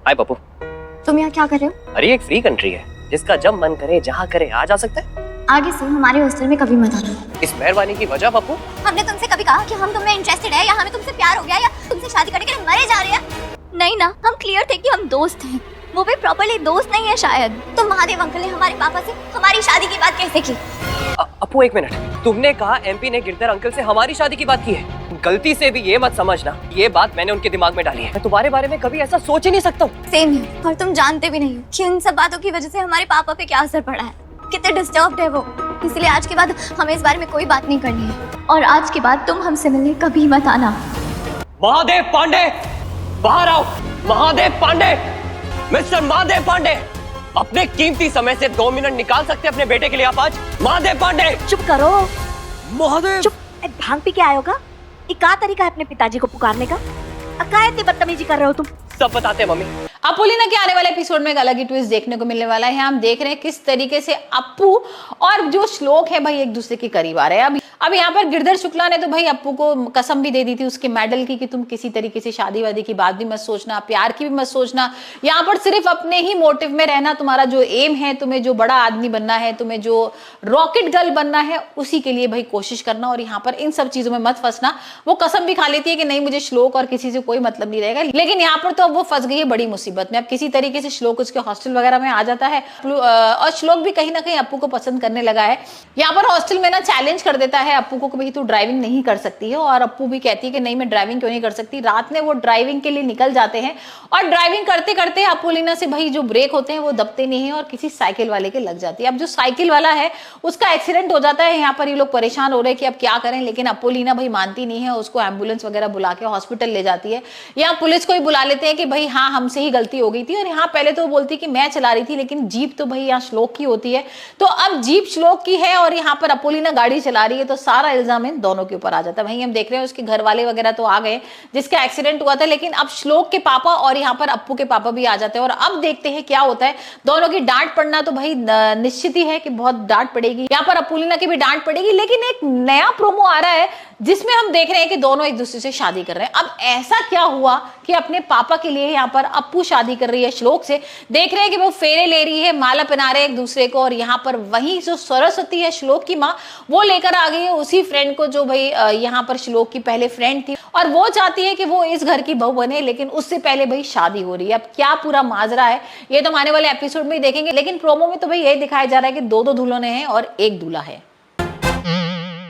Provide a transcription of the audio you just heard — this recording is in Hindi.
हाय पप्पू। तुम यहाँ क्या कर रहे हो? अरे एक फ्री कंट्री है, जिसका जब मन करे जहाँ करे आ जा सकता है। आगे से हमारे हॉस्टल में कभी मत आना। इस मेहरबानी की वजह पप्पू? हमने तुमसे कभी कहा कि हम तुम्हें इंटरेस्टेड है या हमें तुमसे प्यार हो गया या तुमसे शादी करने के लिए मरे जा रहे हैं? नहीं ना, हम क्लियर थे कि हम दोस्त हैं। वो भी प्रॉपर्ली दोस्त नहीं है शायद। तो महादेव अंकल ने हमारे पापा से हमारी शादी की बात कैसे की? अपू एक मिनट, तुमने कहा एमपी ने गिरधर अंकल से हमारी शादी की बात की है। गलती से भी ये मत समझना, ये बात मैंने उनके दिमाग में डाली है। मैं तुम्हारे बारे में कभी ऐसा सोच ही नहीं सकता हूँ। सेम है, और तुम जानते भी नहीं हो कि उन सब बातों की वजह से हमारे पापा पे क्या असर पड़ा है, कितने डिस्टर्ब्ड है वो। इसलिए आज के बाद हमें इस बारे में कोई बात नहीं करनी है, और आज के बाद तुम हमसे मिलने कभी मत आना। महादेव पांडे, बाहर आओ। महादेव पांडे, मिस्टर महादेव पांडे, अपने कीमती समय से 2 मिनट निकाल सकते अपने बेटे के लिए आप आज? महादेव पांडे चुप करो। महादेव चुप। भांग पी के आए होगा? ये क्या तरीका है अपने पिताजी को पुकारने का? क्या इतनी बदतमीजी कर रहे हो तुम? सब बताते हैं मम्मी। अपुलिना के आने वाले एपिसोड में एक अलग ही ट्विस्ट देखने को मिलने वाला है। हम देख रहे हैं किस तरीके से अप्पू और जो श्लोक है भाई एक दूसरे के करीब आ रहे हैं। अब यहाँ पर गिरधर शुक्ला ने तो भाई अप्पू को कसम भी दे दी थी उसके मेडल की कि तुम किसी तरीके से शादी वादी की बात भी मत सोचना, प्यार की भी मत सोचना। यहाँ पर सिर्फ अपने ही मोटिव में रहना, तुम्हारा जो एम है, तुम्हें जो बड़ा आदमी बनना है, तुम्हें जो रॉकेट गर्ल बनना है, उसी के लिए भाई कोशिश करना, और यहाँ पर इन सब चीजों में मत फंसना। वो कसम भी खा लेती है कि नहीं मुझे श्लोक और किसी से कोई मतलब नहीं रहेगा, लेकिन यहाँ पर तो अब वो फंस गई है बड़ी मुसीबत में। अब किसी तरीके से श्लोक उसके हॉस्टल वगैरह में आ जाता है, और श्लोक भी कहीं ना कहीं अप्पू को पसंद करने लगा है। यहाँ पर हॉस्टल में ना चैलेंज कर देता है अप्पू को कि भाई तू ड्राइविंग नहीं कर सकती है, और अप्पू भी कहती है कि नहीं मैं ड्राइविंग क्यों नहीं कर सकती। रात में वो ड्राइविंग के लिए निकल जाते हैं, और ड्राइविंग करते करते अपुलिना से भाई जो ब्रेक होते हैं वो दबते नहीं है, और किसी साइकिल वाले के लग जाती है। अब जो साइकिल वाला है उसका एक्सीडेंट हो जाता है। यहाँ पर ये लोग परेशान हो रहे हैं कि अब क्या करें, लेकिन अपुलिना भाई मानती नहीं है, उसको एम्बुलेंस वगैरह बुला के हॉस्पिटल ले जाती है। यहाँ पुलिस को ही बुला लेते हैं कि भाई हाँ हमसे ही गलती हो गई थी, और यहाँ पहले तो वो बोलती कि मैं चला रही थी, लेकिन जीप तो भाई यहाँ श्लोक की होती है। तो अब जीप श्लोक की है और यहाँ पर अपुलिना गाड़ी चला रही है, तो सारा इल्जाम इन दोनों के ऊपर आ जाता है। वहीं हम देख रहे हैं उसके घर वाले वगैरह तो आ गए जिसका एक्सीडेंट हुआ था, लेकिन अब श्लोक के पापा और यहाँ पर अप्पू के पापा भी आ जाते हैं, और अब देखते हैं क्या होता है। दोनों की डांट पड़ना तो भाई निश्चित ही है कि बहुत डांट पड़ेगी, यहाँ पर अपुलिना की भी डांट पड़ेगी। लेकिन एक नया प्रोमो आ रहा है जिसमें हम देख रहे हैं कि दोनों एक दूसरे से शादी कर रहे हैं। अब ऐसा क्या हुआ कि अपने पापा के लिए यहाँ पर अप्पू शादी कर रही है श्लोक से। देख रहे हैं कि वो फेरे ले रही है, माला पहना रहे हैं एक दूसरे को, और यहाँ पर वही जो सरस्वती है श्लोक की माँ, वो लेकर आ गई है उसी फ्रेंड को जो भाई यहाँ पर श्लोक की पहले फ्रेंड थी, और वो चाहती है कि वो इस घर की बहू बने, लेकिन उससे पहले भाई शादी हो रही है। अब क्या पूरा माजरा है ये तो आने वाले एपिसोड में ही देखेंगे, लेकिन प्रोमो में तो भाई यही दिखाया जा रहा है कि 2 दूल्हों ने हैं और 1 दूल्हा है।